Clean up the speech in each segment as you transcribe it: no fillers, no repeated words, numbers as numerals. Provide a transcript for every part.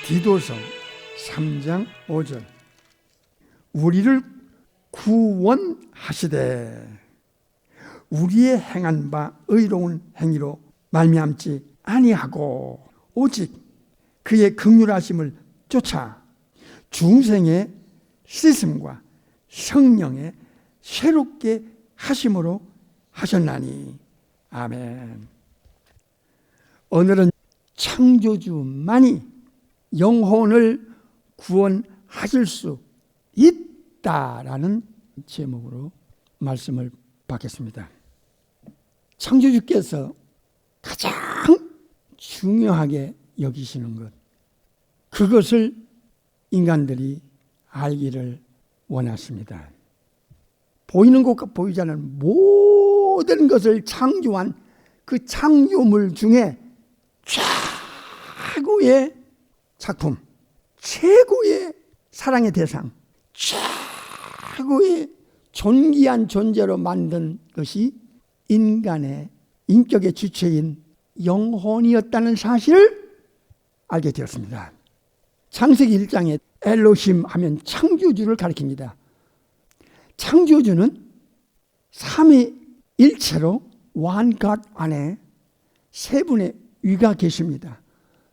디도서 3장 5절 우리를 구원하시되 우리의 행한 바 의로운 행위로 말미암지 아니하고 오직 그의 긍휼하심을 쫓아 중생의 씻음과 성령의 새롭게 하심으로 하셨나니. 아멘. 오늘은 창조주만이 영혼을 구원하실 수 있다라는 제목으로 말씀을 받겠습니다. 창조주께서 가장 중요하게 여기시는 것, 그것을 인간들이 알기를 원하십니다. 보이는 것과 보이지 않는 모든 것을 창조한 그 창조물 중에 최고의 작품, 최고의 사랑의 대상, 최고의 존귀한 존재로 만든 것이 인간의 인격의 주체인 영혼이었다는 사실을 알게 되었습니다. 창세기 1장에 엘로힘 하면 창조주를 가리킵니다. 창조주는 삼위일체로 one God 안에 세 분의 위가 계십니다.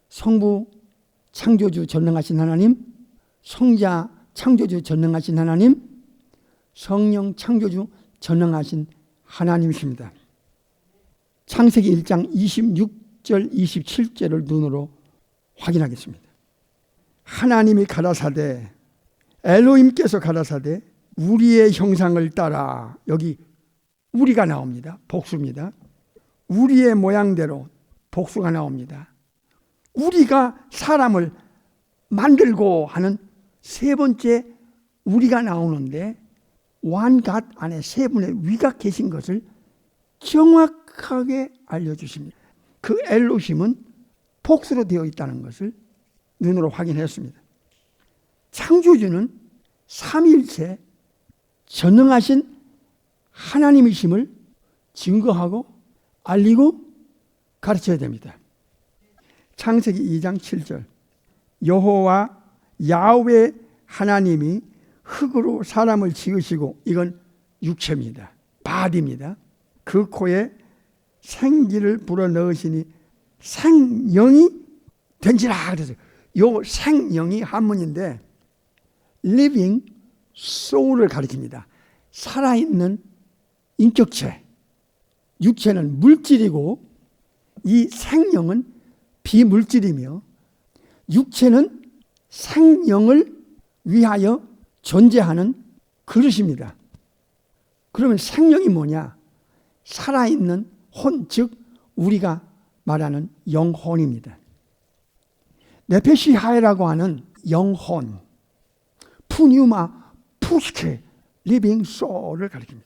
성부 창조주 전능하신 하나님, 성자 창조주 전능하신 하나님, 성령 창조주 전능하신 하나님이십니다. 창세기 1장 26절 27절을 눈으로 확인하겠습니다. 하나님이 가라사대, 엘로힘께서 가라사대 우리의 형상을 따라, 여기 우리가 나옵니다. 복수입니다. 우리의 모양대로 복수가 나옵니다. 우리가 사람을 만들고 하는 세 번째 우리가 나오는데 one God 안에 세 분의 위가 계신 것을 정확하게 알려주십니다. 그 엘로힘은 복수로 되어 있다는 것을 눈으로 확인했습니다. 창조주는 삼위일체 전능하신 하나님이심을 증거하고 알리고 가르쳐야 됩니다. 창세기 2장 7절 여호와 야훼 하나님이 흙으로 사람을 지으시고, 이건 육체입니다. 바디입니다. 그 코에 생기를 불어넣으시니 생명이 된지라 그랬어요. 요 생명이 한문인데 living soul을 가리킵니다. 살아있는 인격체. 육체는 물질이고 이 생명은 비물질이며 육체는 생명을 위하여 존재하는 그릇입니다. 그러면 생명이 뭐냐? 살아있는 혼, 즉 우리가 말하는 영혼입니다. 네페시하이라고 하는 영혼, 푸뉴마, 푸스케, 리빙 소울을 가리킵니다.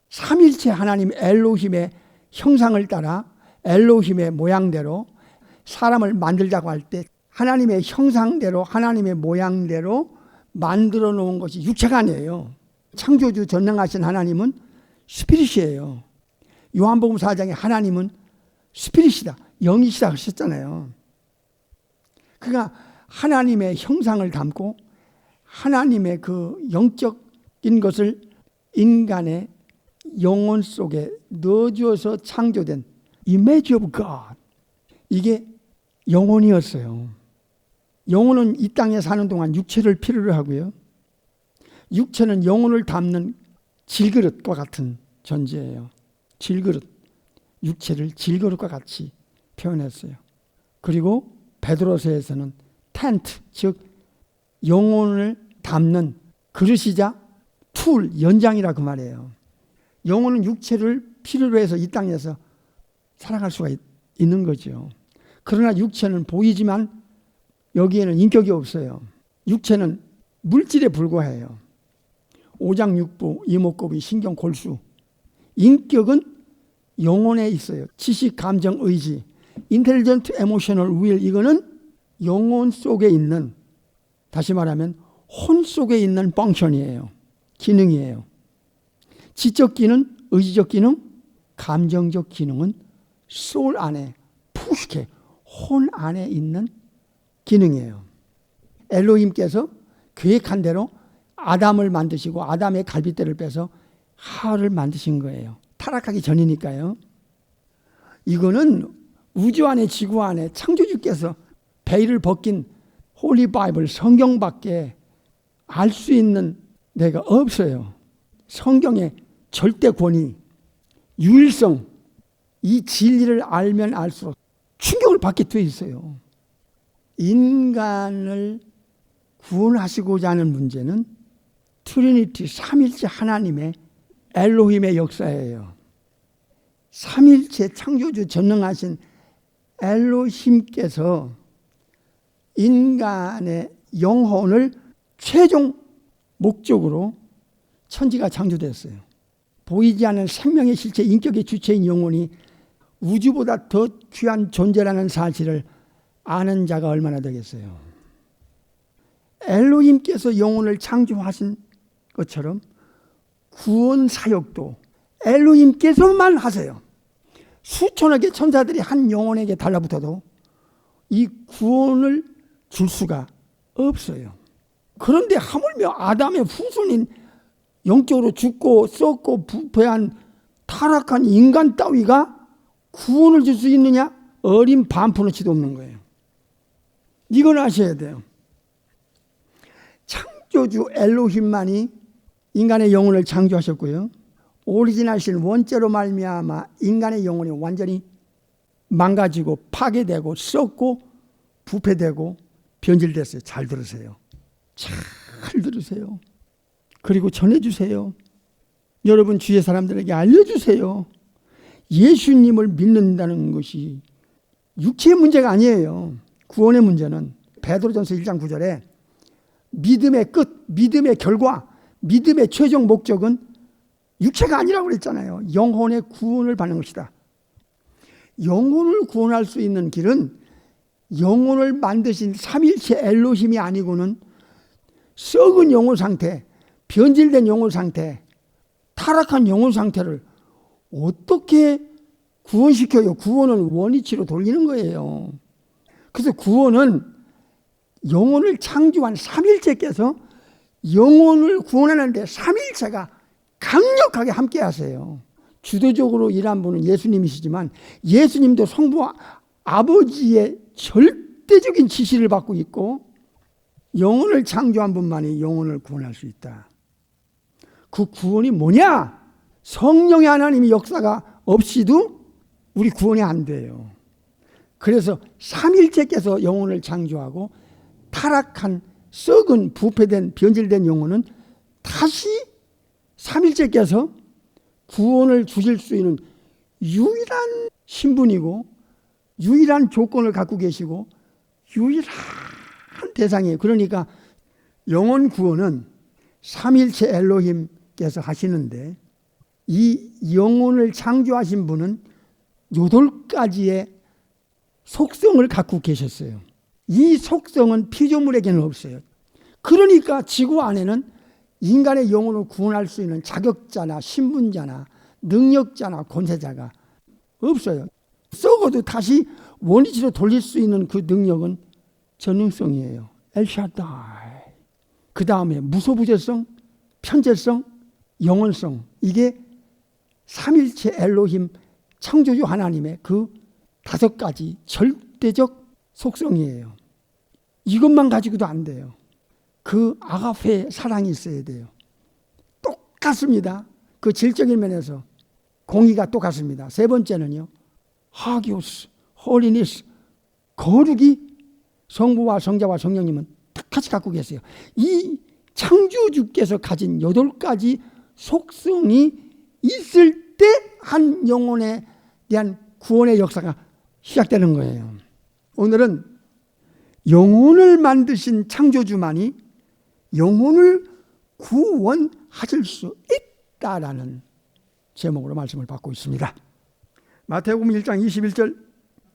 삼일체 하나님 엘로힘의 형상을 따라 엘로힘의 모양대로 사람을 만들자고 할 때 하나님의 형상대로 하나님의 모양대로 만들어 놓은 것이 육체가 아니에요. 창조주 전능하신 하나님은 스피릿이에요. 요한복음 4장에 하나님은 스피릿이다, 영이시다 하셨잖아요. 그러니까 하나님의 형상을 담고 하나님의 그 영적인 것을 인간의 영혼 속에 넣어주어서 창조된 image of God, 이게 영혼이었어요. 영혼은 이 땅에 사는 동안 육체를 필요로 하고요. 육체는 영혼을 담는 질그릇과 같은 존재예요. 질그릇, 육체를 질그릇과 같이 표현했어요. 그리고 베드로서에서는 텐트, 즉 영혼을 담는 그릇이자 툴, 연장이라 그 말이에요. 영혼은 육체를 필요로 해서 이 땅에서 살아갈 수가 있는 거죠. 그러나 육체는 보이지만 여기에는 인격이 없어요. 육체는 물질에 불과해요. 오장육부, 이목구비, 신경, 골수. 인격은 영혼에 있어요. 지식, 감정, 의지. 인텔리전트, 에모셔널, 윌, 이거는 영혼 속에 있는, 다시 말하면 혼 속에 있는 펑션이에요. 기능이에요. 지적 기능, 의지적 기능, 감정적 기능은 소울 안에, 푸시케, 혼 안에 있는 기능이에요. 엘로힘께서 계획한 대로 아담을 만드시고 아담의 갈빗대를 빼서 하와를 만드신 거예요. 타락하기 전이니까요. 이거는 우주 안에 지구 안에 창조주께서 베일을 벗긴 홀리 바이블 성경밖에 알 수 있는 데가 없어요. 성경의 절대 권위, 유일성, 이 진리를 알면 알수록 충격을 받게 돼 있어요. 인간을 구원하시고자 하는 문제는 트리니티 삼일체 하나님의 엘로힘의 역사예요. 삼일체 창조주 전능하신 엘로힘께서 인간의 영혼을 최종 목적으로 천지가 창조됐어요. 보이지 않는 생명의 실체, 인격의 주체인 영혼이 우주보다 더 귀한 존재라는 사실을 아는 자가 얼마나 되겠어요. 엘로힘께서 영혼을 창조하신 것처럼 구원 사역도 엘로힘께서만 하세요. 수천억의 천사들이 한 영혼에게 달라붙어도 이 구원을 줄 수가 없어요. 그런데 하물며 아담의 후손인 영적으로 죽고 썩고 부패한 타락한 인간 따위가 구원을 줄 수 있느냐? 어린 반푼어치도 없는 거예요. 이건 아셔야 돼요. 창조주 엘로힘만이 인간의 영혼을 창조하셨고요. 오리지널신 원죄로 말미암아 인간의 영혼이 완전히 망가지고 파괴되고 썩고 부패되고 변질됐어요. 잘 들으세요. 잘 들으세요. 그리고 전해주세요. 여러분 주위의 사람들에게 알려주세요. 예수님을 믿는다는 것이 육체의 문제가 아니에요. 구원의 문제는 베드로전서 1장 9절에 믿음의 끝, 믿음의 결과, 믿음의 최종 목적은 육체가 아니라고 그랬잖아요. 영혼의 구원을 받는 것이다. 영혼을 구원할 수 있는 길은 영혼을 만드신 삼일체 엘로힘이 아니고는 썩은 영혼 상태, 변질된 영혼 상태, 타락한 영혼 상태를 어떻게 구원시켜요? 구원은 원위치로 돌리는 거예요. 그래서 구원은 영혼을 창조한 삼일체께서 영혼을 구원하는데 삼일체가 강력하게 함께 하세요. 주도적으로 일한 분은 예수님이시지만 예수님도 성부 아버지의 절대적인 지시를 받고 있고 영혼을 창조한 분만이 영혼을 구원할 수 있다. 그 구원이 뭐냐? 성령의 하나님의 역사가 없이도 우리 구원이 안 돼요. 그래서 삼일체께서 영혼을 창조하고 타락한 썩은 부패된 변질된 영혼은 다시 삼일체께서 구원을 주실 수 있는 유일한 신분이고 유일한 조건을 갖고 계시고 유일한 대상이에요. 그러니까 영혼 구원은 삼일체 엘로힘께서 하시는데 이 영혼을 창조하신 분은 8가지의 속성을 갖고 계셨어요. 이 속성은 피조물에게는 없어요. 그러니까 지구 안에는 인간의 영혼을 구원할 수 있는 자격자나 신분자나 능력자나 권세자가 없어요. 썩어도 다시 원위치로 돌릴 수 있는 그 능력은 전능성이에요. 엘샤다이. 그 다음에 무소부재성, 편재성, 영원성. 이게 삼일체 엘로힘 창조주 하나님의 그 5가지 절대적 속성이에요. 이것만 가지고도 안 돼요. 그 아가페 사랑이 있어야 돼요. 똑같습니다. 그 질적인 면에서 공의가 똑같습니다. 세 번째는요. 하기오스, 홀리니스, 거룩이 성부와 성자와 성령님은 똑같이 갖고 계세요. 이 창조주께서 가진 8가지 속성이 있을 때 한 영혼에 대한 구원의 역사가 시작되는 거예요. 오늘은 영혼을 만드신 창조주만이 영혼을 구원하실 수 있다라는 제목으로 말씀을 받고 있습니다. 마태복음 1장 21절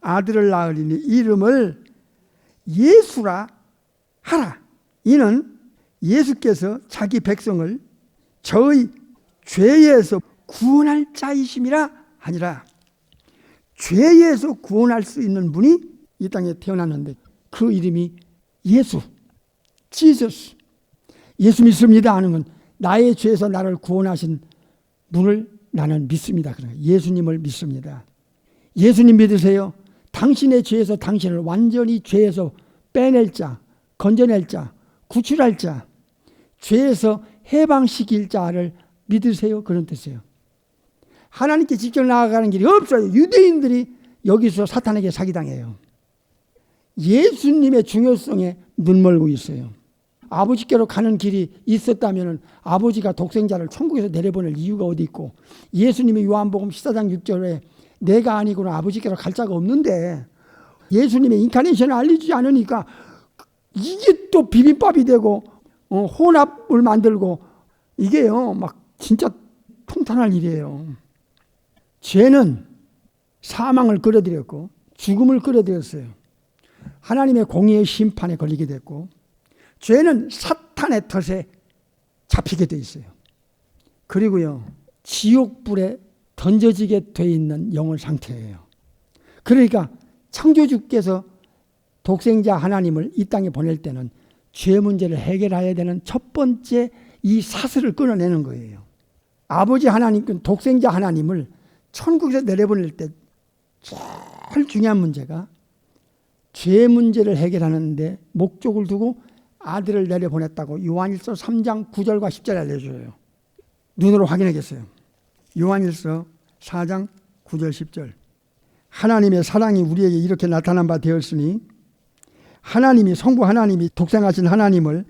아들을 낳으리니 이름을 예수라 하라. 이는 예수께서 자기 백성을 저의 죄에서 구원할 자이심이라 하니라. 죄에서 구원할 수 있는 분이 이 땅에 태어났는데 그 이름이 예수, 지저스. 예수 믿습니다 하는 건 나의 죄에서 나를 구원하신 분을 나는 믿습니다. 예수님을 믿습니다. 예수님 믿으세요? 당신의 죄에서 당신을 완전히 죄에서 빼낼 자, 건져낼 자, 구출할 자, 죄에서 해방시킬 자를 믿으세요? 그런 뜻이에요. 하나님께 직접 나아가는 길이 없어요. 유대인들이 여기서 사탄에게 사기당해요. 예수님의 중요성에 눈멀고 있어요. 아버지께로 가는 길이 있었다면 아버지가 독생자를 천국에서 내려보낼 이유가 어디 있고, 예수님이 요한복음 14장 6절에 내가 아니고는 아버지께로 갈 자가 없는데 예수님의 인카네이션을 알려주지 않으니까 이게 또 비빔밥이 되고 혼합을 만들고, 이게요 막 진짜 통탄할 일이에요. 죄는 사망을 끌어들였고 죽음을 끌어들였어요. 하나님의 공의의 심판에 걸리게 됐고, 죄는 사탄의 덫에 잡히게 돼 있어요. 그리고요 지옥불에 던져지게 돼 있는 영혼 상태예요. 그러니까 창조주께서 독생자 하나님을 이 땅에 보낼 때는 죄 문제를 해결해야 되는 첫 번째 이 사슬을 끊어내는 거예요. 아버지 하나님께 독생자 하나님을 천국에서 내려보낼 때 제일 중요한 문제가 죄 문제를 해결하는 데 목적을 두고 아들을 내려보냈다고 요한일서 3장 9절과 10절에 알려줘요. 눈으로 확인하겠어요. 요한일서 4장 9절 10절. 하나님의 사랑이 우리에게 이렇게 나타난 바 되었으니 하나님이 성부 하나님이 독생하신 하나님을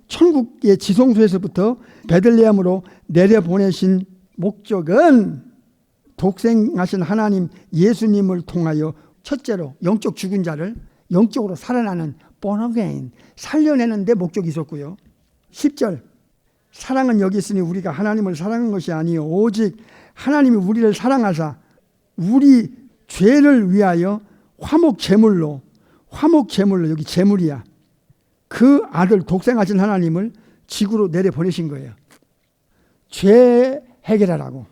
천국의 지성소에서부터 베들레헴으로 내려보내신 목적은 독생하신 하나님 예수님을 통하여 첫째로 영적 죽은 자를 영적으로 살아나는 born-again 살려내는 데 목적이 있었고요. 10절 사랑은 여기 있으니 우리가 하나님을 사랑한 것이 아니요 오직 하나님이 우리를 사랑하사 우리 죄를 위하여 화목 제물로 여기 제물이야. 그 아들 독생하신 하나님을 지구로 내려보내신 거예요. 죄 해결하라고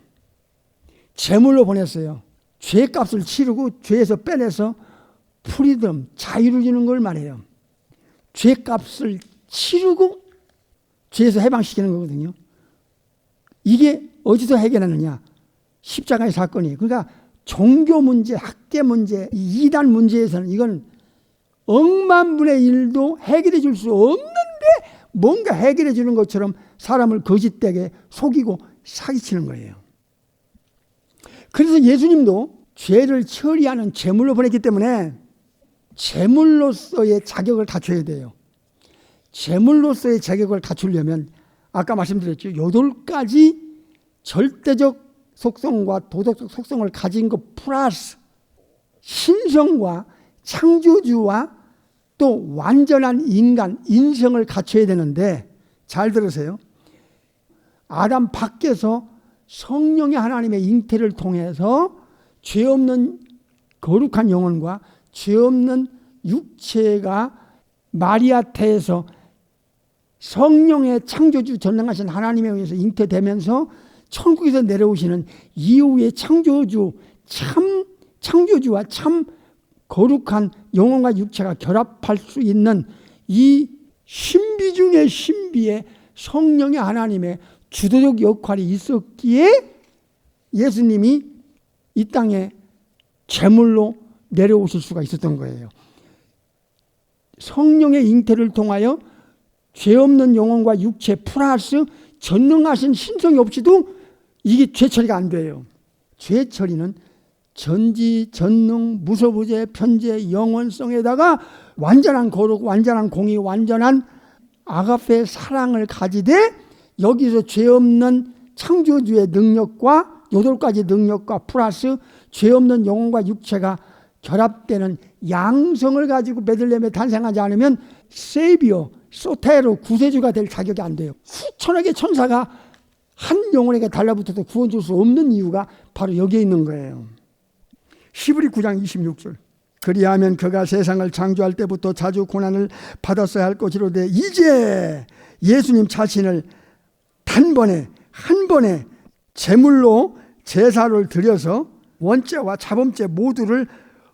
제물로 보냈어요. 죄값을 치르고 죄에서 빼내서 프리덤 자유를 주는 걸 말해요. 죄값을 치르고 죄에서 해방시키는 거거든요. 이게 어디서 해결하느냐? 십자가의 사건이에요. 그러니까 종교 문제, 학계 문제, 이단 문제에서는 이건 억만분의 일도 해결해 줄 수 없는데 뭔가 해결해 주는 것처럼 사람을 거짓되게 속이고 사기치는 거예요. 그래서 예수님도 죄를 처리하는 제물로 보냈기 때문에 제물로서의 자격을 갖춰야 돼요. 제물로서의 자격을 갖추려면 아까 말씀드렸죠. 8가지 절대적 속성과 도덕적 속성을 가진 것 플러스 신성과 창조주와 또 완전한 인간, 인성을 갖춰야 되는데 잘 들으세요. 아담 밖에서 성령의 하나님의 잉태를 통해서 죄 없는 거룩한 영혼과 죄 없는 육체가 마리아태에서 성령의 창조주 전능하신 하나님에 의해서 잉태되면서 천국에서 내려오시는 이후의 창조주, 참 창조주와 참 거룩한 영혼과 육체가 결합할 수 있는 이 신비 중의 신비의 성령의 하나님의 주도적 역할이 있었기에 예수님이 이 땅에 제물로 내려오실 수가 있었던 거예요. 성령의 잉태를 통하여 죄 없는 영혼과 육체 플러스 전능하신 신성이 없이도 이게 죄 처리가 안 돼요. 죄 처리는 전지, 전능, 무소부재, 편재, 영원성에다가 완전한 거룩, 완전한 공의, 완전한 아가페 사랑을 가지되 여기서 죄 없는 창조주의 능력과 8가지 능력과 플러스 죄 없는 영혼과 육체가 결합되는 양성을 가지고 베들레헴에 탄생하지 않으면 세비어, 소테로 구세주가 될 자격이 안 돼요. 수천억의 천사가 한 영혼에게 달라붙어도 구원 줄 수 없는 이유가 바로 여기에 있는 거예요. 히브리 9장 26절. 그리하면 그가 세상을 창조할 때부터 자주 고난을 받았어야 할 것이로되 이제 예수님 자신을 단번에 한 번에 제물로 제사를 드려서 원죄와 자범죄 모두를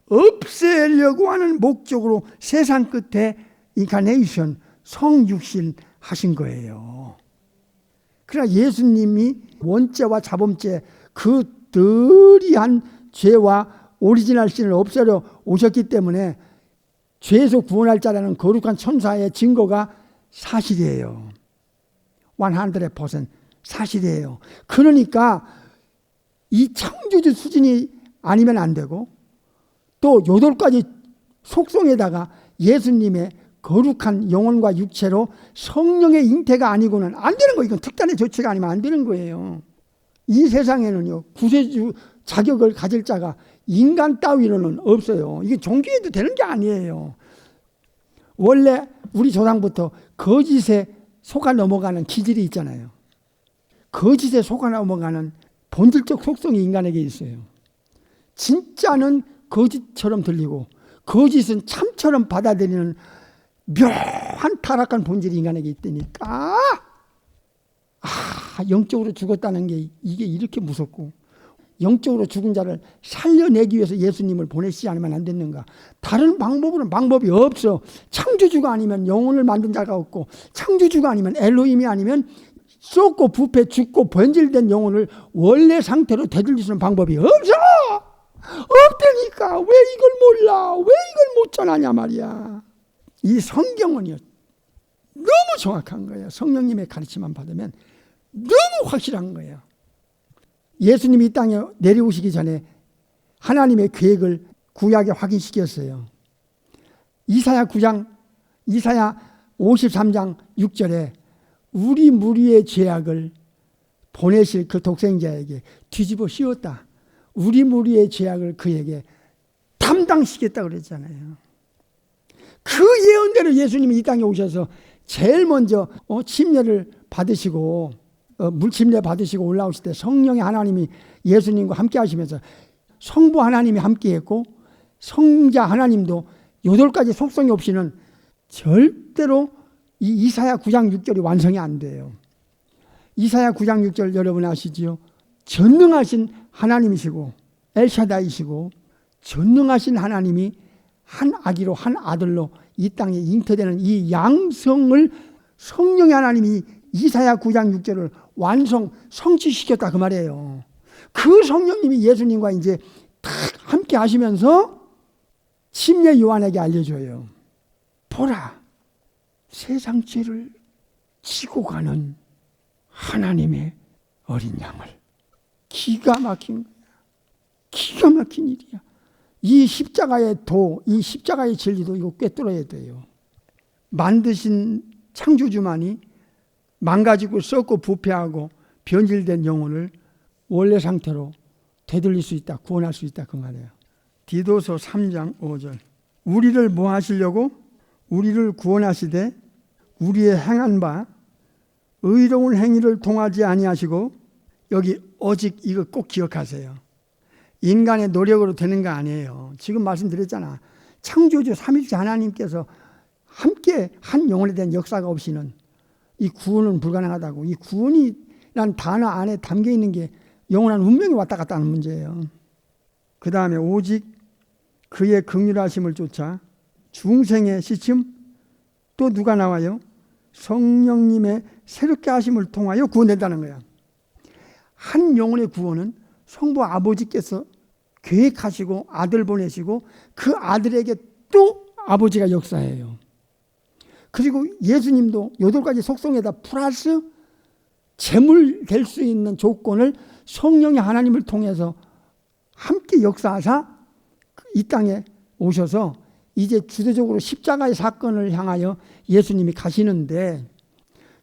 없애려고 하는 목적으로 세상 끝에 인카네이션, 성육신 하신 거예요. 그러나 예수님이 원죄와 자범죄, 그 덜이한 죄와 오리지널 신을 없애려 오셨기 때문에 죄에서 구원할 자라는 거룩한 천사의 증거가 사실이에요. 100% 사실이에요. 그러니까 이 창조주 수준이 아니면 안 되고, 또 8가지 속성에다가 예수님의 거룩한 영혼과 육체로 성령의 잉태가 아니고는 안 되는 거예요. 이건 특단의 조치가 아니면 안 되는 거예요. 이 세상에는요, 구세주 자격을 가질 자가 인간 따위로는 없어요. 이게 종교에도 되는 게 아니에요. 원래 우리 조상부터 거짓에 속아 넘어가는 기질이 있잖아요. 거짓에 속아 넘어가는 본질적 속성이 인간에게 있어요. 진짜는 거짓처럼 들리고 거짓은 참처럼 받아들이는 묘한 타락한 본질이 인간에게 있다니까. 영적으로 죽었다는 게 이게 이렇게 무섭고, 영적으로 죽은 자를 살려내기 위해서 예수님을 보내시지 않으면 안 됐는가. 다른 방법으로는 방법이 없어. 창조주가 아니면 영혼을 만든 자가 없고, 창조주가 아니면 엘로힘이 아니면 썩고 부패 죽고 변질된 영혼을 원래 상태로 되돌릴 수 있는 방법이 없어. 없다니까. 왜 이걸 몰라? 왜 이걸 못 전하냐 말이야. 이 성경은요, 너무 정확한 거예요. 성령님의 가르침만 받으면 너무 확실한 거예요. 예수님이 이 땅에 내려오시기 전에 하나님의 계획을 구약에 확인시켰어요. 이사야 53장 6절에 우리 무리의 죄악을 보내실 그 독생자에게 뒤집어 씌웠다. 우리 무리의 죄악을 그에게 담당시켰다 그랬잖아요. 그 예언대로 예수님이 이 땅에 오셔서 제일 먼저 침례를 받으시고 물침례 받으시고 올라오실 때 성령의 하나님이 예수님과 함께 하시면서 성부 하나님이 함께 했고 성자 하나님도 8가지 속성이 없이는 절대로 이 이사야 9장 6절이 완성이 안 돼요. 이사야 9장 6절 여러분 아시지요? 전능하신 하나님이시고 엘샤다이시고 전능하신 하나님이 한 아기로 한 아들로 이 땅에 잉태되는 이 양성을 성령의 하나님이 이사야 9장 6절을 성취시켰다 그 말이에요. 그 성령님이 예수님과 이제 딱 함께 하시면서 침례 요한에게 알려줘요. 보라, 세상 죄를 지고 가는 하나님의 어린 양을. 기가 막힌 거야. 기가 막힌 일이야. 이 십자가의 이 십자가의 진리도 이거 꿰뚫어야 돼요. 만드신 창조주만이 망가지고 썩고 부패하고 변질된 영혼을 원래 상태로 되돌릴 수 있다, 구원할 수 있다 그 말이에요. 디도서 3장 5절. 우리를 뭐 하시려고? 우리를 구원하시되 우리의 행한 바 의로운 행위를 통하지 아니하시고, 여기 오직 이거 꼭 기억하세요. 인간의 노력으로 되는 거 아니에요. 지금 말씀드렸잖아. 창조주 삼위일체 하나님께서 함께 한 영혼에 대한 역사가 없이는 이 구원은 불가능하다고. 이 구원이란 단어 안에 담겨 있는 게 영원한 운명이 왔다 갔다 하는 문제예요. 그 다음에 오직 그의 긍휼하심을 쫓아 중생의 시침, 또 누가 나와요? 성령님의 새롭게 하심을 통하여 구원된다는 거야. 한 영혼의 구원은 성부 아버지께서 계획하시고 아들 보내시고 그 아들에게 또 아버지가 역사해요. 그리고 예수님도 8가지 속성에다 플러스 제물 될 수 있는 조건을 성령의 하나님을 통해서 함께 역사하사 이 땅에 오셔서 이제 주도적으로 십자가의 사건을 향하여 예수님이 가시는데,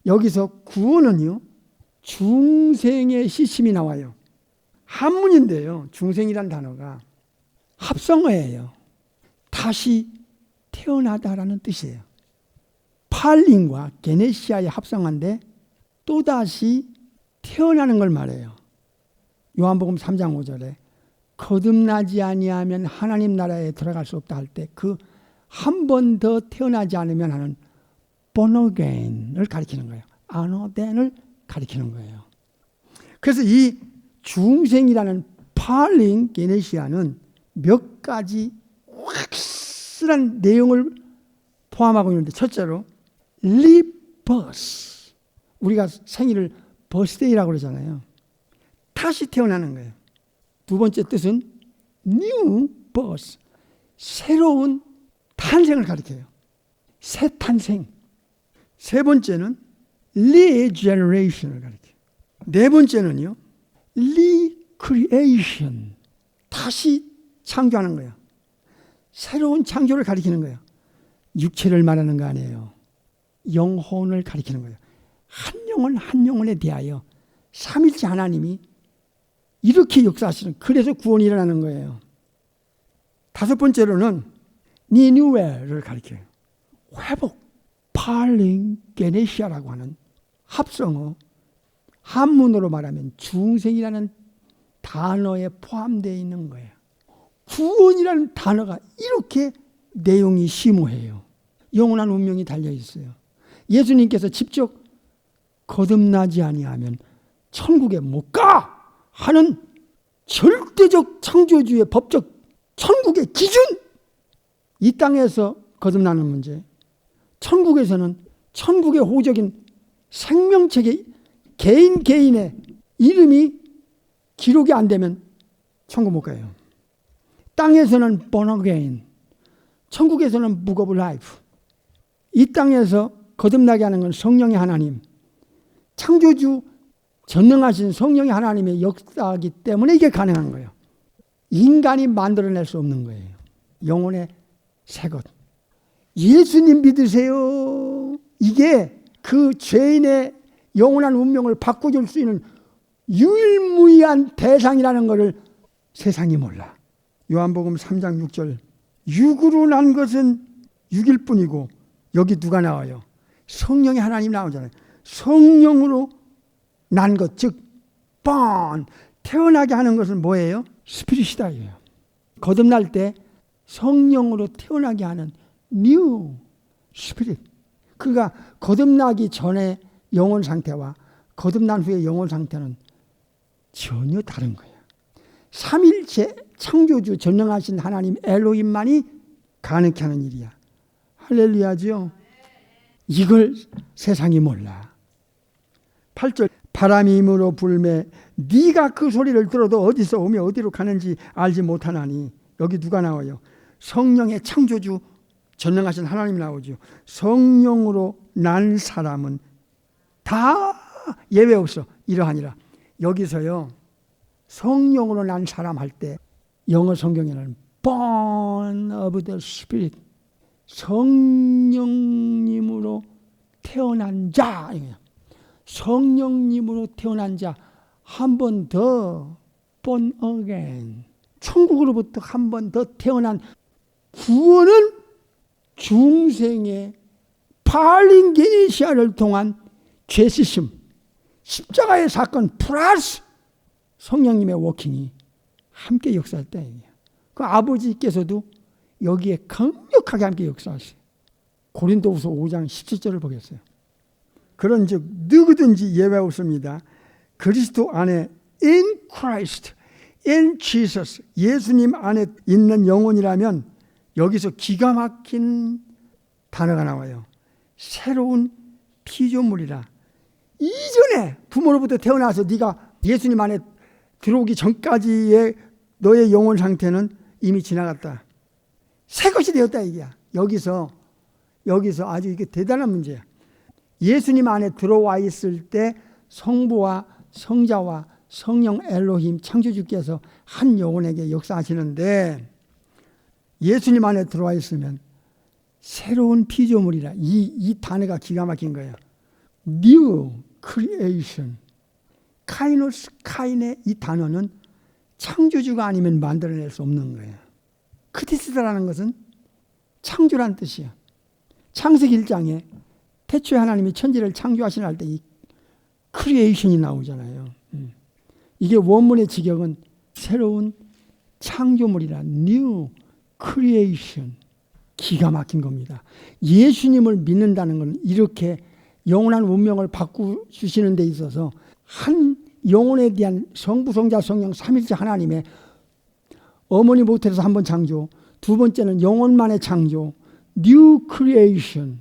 여기서 구원은요, 중생의 시침이 나와요. 한문인데요, 중생이란 단어가 합성어예요. 다시 태어나다라는 뜻이에요. 팔링과 게네시아의 합성어인데 또다시 태어나는 걸 말해요. 요한복음 3장 5절에 거듭나지 아니하면 하나님 나라에 들어갈 수 없다 할 때 그 한 번 더 태어나지 않으면 하는 born again을 가리키는 거예요. another을 가리키는 거예요. 그래서 이 중생이라는 팔링 게네시아는 몇 가지 확실한 내용을 포함하고 있는데, 첫째로 리버스, 우리가 생일을 버스데이라고 그러잖아요. 다시 태어나는 거예요. 두 번째 뜻은 뉴 버스, 새로운 탄생을 가리켜요. 새 탄생. 세 번째는 리제너레이션을 가리켜요. 네 번째는요, 리크리에이션, 다시 창조하는 거예요. 새로운 창조를 가리키는 거예요. 육체를 말하는 거 아니에요. 영혼을 가리키는 거예요. 한 영혼 한 영혼에 대하여 삼일째 하나님이 이렇게 역사하시는, 그래서 구원이 일어나는 거예요. 다섯 번째로는 리뉴얼을 가리켜요. 회복, 팔링게네시아라고 하는 합성어, 한문으로 말하면 중생이라는 단어에 포함되어 있는 거예요. 구원이라는 단어가 이렇게 내용이 심오해요. 영원한 운명이 달려 있어요. 예수님께서 직접 거듭나지 아니하면 천국에 못 가 하는 절대적 창조주의 법적 천국의 기준, 이 땅에서 거듭나는 문제, 천국에서는 천국의 호적인 생명책에 개인의 이름이 기록이 안 되면 천국 못 가요. 땅에서는 born again, 천국에서는 book of life. 이 땅에서 거듭나게 하는 건 성령의 하나님, 창조주 전능하신 성령의 하나님의 역사이기 때문에 이게 가능한 거예요. 인간이 만들어낼 수 없는 거예요. 영혼의 새 것. 예수님 믿으세요. 이게 그 죄인의 영원한 운명을 바꿔줄 수 있는 유일무이한 대상이라는 것을 세상이 몰라. 요한복음 3장 6절, 육으로 난 것은 육일 뿐이고, 여기 누가 나와요? 성령의 하나님 나오잖아요. 성령으로 난 것, 즉 태어나게 하는 것은 뭐예요? 스피릿이다. 거듭날 때 성령으로 태어나게 하는 뉴 스피릿. 그가 거듭나기 전에 영혼 상태와 거듭난 후의 영혼 상태는 전혀 다른 거예요. 삼일체 창조주 전능하신 하나님 엘로힘만이 가능케 하는 일이야. 할렐루야죠. 이걸 세상이 몰라. 8절, 바람이 임으로 불매 네가 그 소리를 들어도 어디서 오며 어디로 가는지 알지 못하나니. 여기 누가 나와요? 성령의 창조주 전능하신 하나님이 나오죠. 성령으로 난 사람은 다 예외 없어 이러하니라. 여기서요, 성령으로 난 사람 할 때 영어 성경에는 born of the Spirit, 성령님으로 태어난 자, 성령님으로 태어난 자, 한 번 더 born again, 천국으로부터 한 번 더 태어난 구원은 중생의 팔링게네시아를 통한 죄시심, 십자가의 사건 플러스 성령님의 워킹이 함께 역사할 때예요. 그 아버지께서도 여기에 강력하게 함께 역사하세요. 고린도후서 5장 17절을 보겠어요. 그런즉 누구든지 예외 없습니다. 그리스도 안에 in Christ, in Jesus, 예수님 안에 있는 영혼이라면 여기서 기가 막힌 단어가 나와요. 새로운 피조물이라. 이전에 부모로부터 태어나서 네가 예수님 안에 들어오기 전까지의 너의 영혼 상태는 이미 지나갔다. 새 것이 되었다 이게야. 여기서 아주 이게 대단한 문제야. 예수님 안에 들어와 있을 때 성부와 성자와 성령 엘로힘 창조주께서 한 영혼에게 역사하시는데, 예수님 안에 들어와 있으면 새로운 피조물이라. 이 단어가 기가 막힌 거예요. New creation. 카이노스 카인의 이 단어는 창조주가 아니면 만들어낼 수 없는 거예요. 크티스다라는 것은 창조란 뜻이에요. 창세기 1장에 태초에 하나님이 천지를 창조하시나 할 때 이 크리에이션이 나오잖아요. 이게 원문의 직역은 새로운 창조물이라. New creation. 기가 막힌 겁니다. 예수님을 믿는다는 건 이렇게 영원한 운명을 바꾸시는 데 있어서 한 영혼에 대한 성부, 성자, 성령, 삼일째 하나님의 어머니 모텔에서 한 번 창조, 두 번째는 영혼만의 창조, new creation,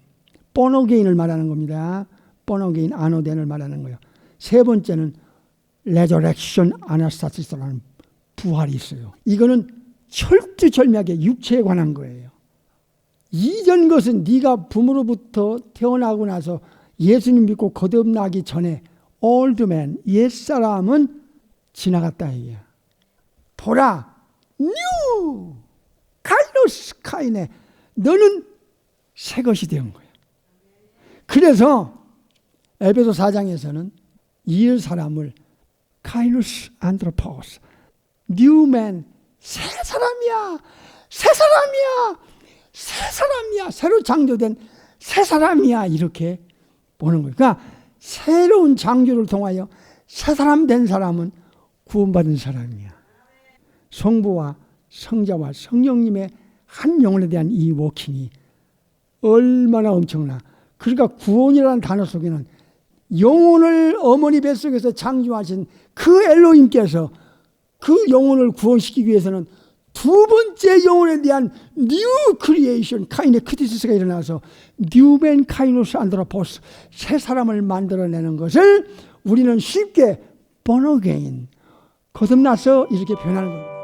born again을 말하는 겁니다. born again, 안호된을 말하는 거예요. 세 번째는 resurrection anastasis라는 부활이 있어요. 이거는 철두철미하게 육체에 관한 거예요. 이전 것은 네가 부모로부터 태어나고 나서 예수님 믿고 거듭나기 전에 old man, 옛사람은 지나갔다 이게야. 보라, new, 카이노스 카이네, 너는 새 것이 된 거야. 그래서 에베소 4장에서는 이 사람을 카이노스 안드로포스, 뉴맨, 새 사람이야, 새 사람이야, 새 사람이야, 새로 창조된 새 사람이야, 이렇게 보는 거예요. 그러니까 새로운 창조를 통하여 새 사람 된 사람은 구원받은 사람이야. 성부와 성자와 성령님의 한 영혼에 대한 이 워킹이 얼마나 엄청나. 그러니까 구원이라는 단어 속에는 영혼을 어머니 뱃속에서 창조하신 그 엘로힘께서 그 영혼을 구원시키기 위해서는 두 번째 영혼에 대한 뉴 크리에이션, 카인의 크티스가 일어나서 뉴벤 카이노스 안드로포스, 새 사람을 만들어내는 것을 우리는 쉽게 born again, 거듭나서 이렇게 변하는 겁니다.